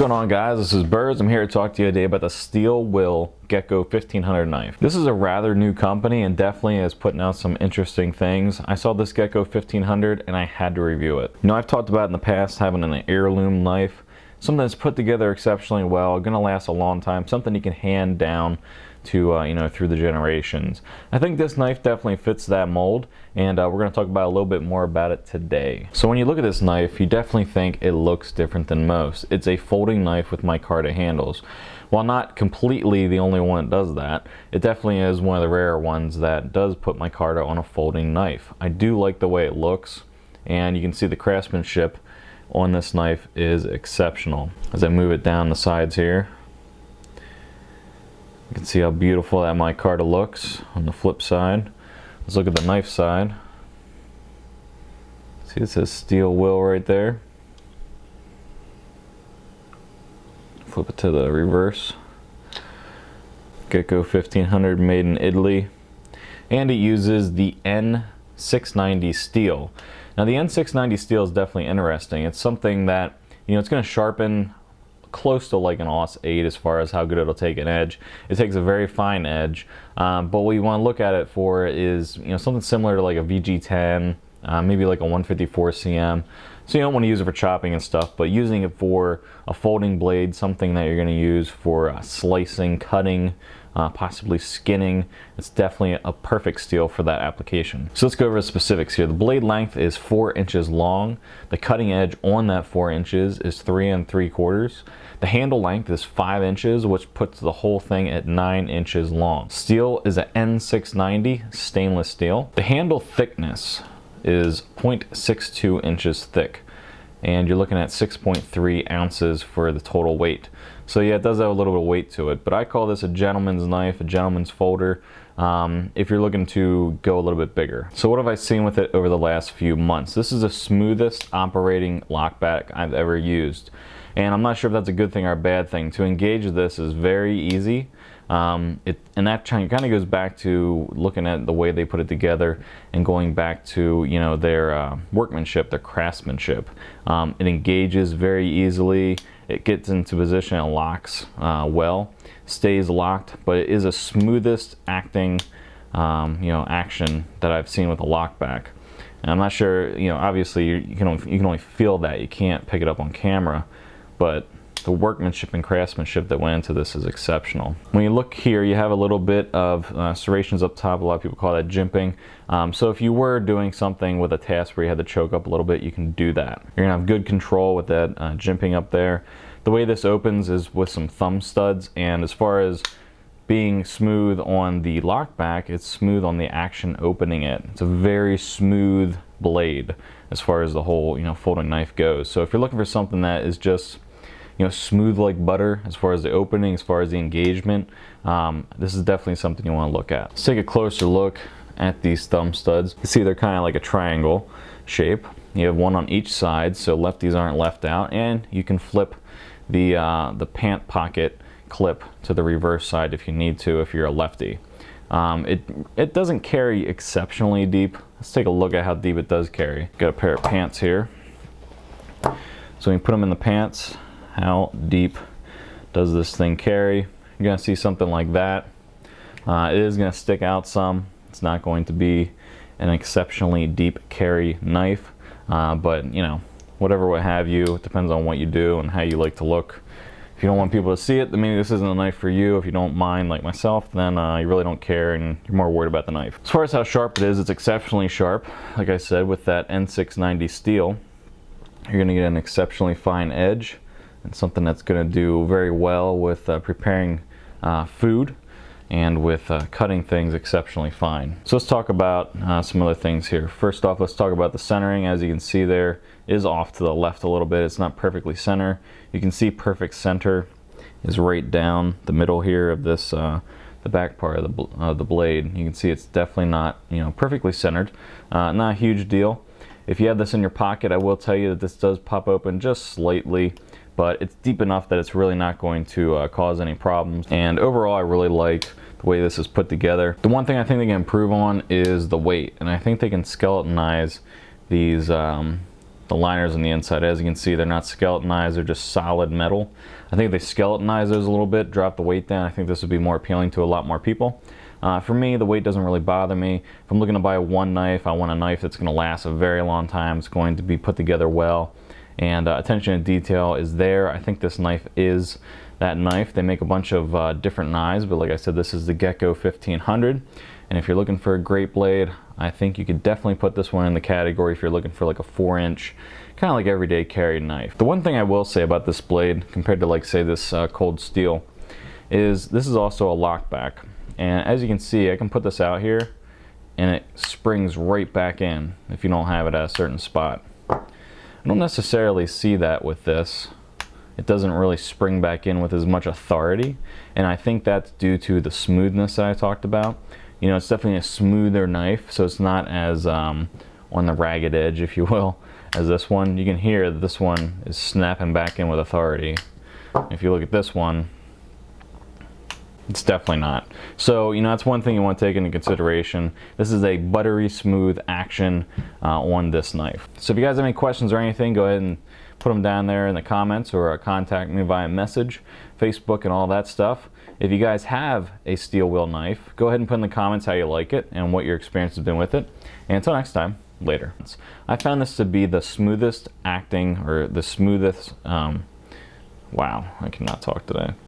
going on, guys? This is Berz. I'm here to talk to you today about the Steel Will Gekko 1500 knife. This is a rather new company and definitely is putting out some interesting things. I saw this Gekko 1500 and I had to review it. You know, I've talked about in the past having an heirloom knife, something that's put together exceptionally well, gonna last a long time, something you can hand down to you know, through the generations. I think this knife definitely fits that mold, and we're going to talk about a little bit more about it today. So when you look at this knife, you definitely think it looks different than most. It's a folding knife with micarta handles. While not completely the only one that does that, it definitely is one of the rare ones that does put micarta on a folding knife. I do like the way it looks, and you can see the craftsmanship on this knife is exceptional. As I move it down the sides here, you can see how beautiful that micarta looks on the flip side. Let's look at the knife side. See, it says Steel Will right there. Flip it to the reverse. Gekko 1500 made in Italy. And it uses the N690 steel. Now the N690 steel is definitely interesting. It's something that, you know, it's going to sharpen close to like an Aus 8 as far as how good it'll take an edge. It takes a very fine edge, but what you want to look at it for is, you know, something similar to like a VG10, maybe like a 154 cm. So you don't want to use it for chopping and stuff, but using it for a folding blade, something that you're going to use for slicing, cutting, possibly skinning, it's definitely a perfect steel for that application. So let's go over the specifics here. The blade length is 4 inches long. The cutting edge on that 4 inches is 3 3/4. The handle length is 5 inches, which puts the whole thing at 9 inches long. Steel is an N690 stainless steel. The handle thickness is 0.62 inches thick, and you're looking at 6.3 ounces for the total weight. So yeah, it does have a little bit of weight to it, but I call this a gentleman's knife, a gentleman's folder, if you're looking to go a little bit bigger. So what have I seen with it over the last few months? This is the smoothest operating lockback I've ever used, and I'm not sure if that's a good thing or a bad thing. To engage this is very easy. And that kind of goes back to looking at the way they put it together and going back to, you know, their workmanship, their craftsmanship. It engages very easily. It gets into position and locks well, stays locked, but it is the smoothest acting, you know, action that I've seen with a lockback. And I'm not sure, you know, obviously you can only feel that. You can't pick it up on camera, but the workmanship and craftsmanship that went into this is exceptional. When you look here, you have a little bit of serrations up top. A lot of people call that jimping. So if you were doing something with a task where you had to choke up a little bit, you can do that. You're gonna have good control with that jimping up there. The way this opens is with some thumb studs, and as far as being smooth on the lockback, it's smooth on the action opening it. It's a very smooth blade as far as the whole, you know, folding knife goes. So if you're looking for something that is just, you know, smooth like butter as far as the opening, as far as the engagement, this is definitely something you want to look at. Let's take a closer look at these thumb studs. You see they're kind of like a triangle shape. You have one on each side, so lefties aren't left out, and you can flip the pant pocket clip to the reverse side if you need to, if you're a lefty. It doesn't carry exceptionally deep. Let's take a look at how deep it does carry. Got a pair of pants here. So when you put them in the pants, how deep does this thing carry? You're gonna see something like that. It is gonna stick out some. It's not going to be an exceptionally deep carry knife, but you know, whatever what have you, it depends on what you do and how you like to look. If you don't want people to see it, then maybe this isn't a knife for you. If you don't mind, like myself, then you really don't care and you're more worried about the knife. As far as how sharp it is, it's exceptionally sharp. Like I said, with that N690 steel, you're gonna get an exceptionally fine edge, and something that's going to do very well with preparing food and with cutting things exceptionally fine. So let's talk about some other things here. First off, let's talk about the centering. As you can see, there is off to the left a little bit. It's not perfectly center. You can see perfect center is right down the middle here of this the back part of the blade. You can see it's definitely not, you know, perfectly centered. Not a huge deal. If you have this in your pocket, I will tell you that this does pop open just slightly, but it's deep enough that it's really not going to cause any problems. And overall, I really like the way this is put together. The one thing I think they can improve on is the weight, and I think they can skeletonize these the liners on the inside. As you can see, they're not skeletonized, they're just solid metal. I think if they skeletonize those a little bit, drop the weight down, I think this would be more appealing to a lot more people. For me, the weight doesn't really bother me. If I'm looking to buy one knife, I want a knife that's going to last a very long time. It's going to be put together well, and attention to detail is there. I think this knife is that knife. They make a bunch of different knives, but like I said, this is the Gekko 1500. And if you're looking for a great blade, I think you could definitely put this one in the category if you're looking for like a 4-inch, kind of like everyday carry knife. The one thing I will say about this blade, compared to like say this cold steel, is this is also a lockback. And as you can see, I can put this out here and it springs right back in if you don't have it at a certain spot. I don't necessarily see that with this. It doesn't really spring back in with as much authority, and I think that's due to the smoothness that I talked about. You know, it's definitely a smoother knife, so it's not as on the ragged edge, if you will, as this one. You can hear that this one is snapping back in with authority. If you look at this one, it's definitely not. So, you know, that's one thing you want to take into consideration. This is a buttery smooth action on this knife. So if you guys have any questions or anything, go ahead and put them down there in the comments, or contact me via message, Facebook, and all that stuff. If you guys have a steel wheel knife, go ahead and put in the comments how you like it and what your experience has been with it. And until next time, later. I found this to be the smoothest acting, or the smoothest, wow, I cannot talk today.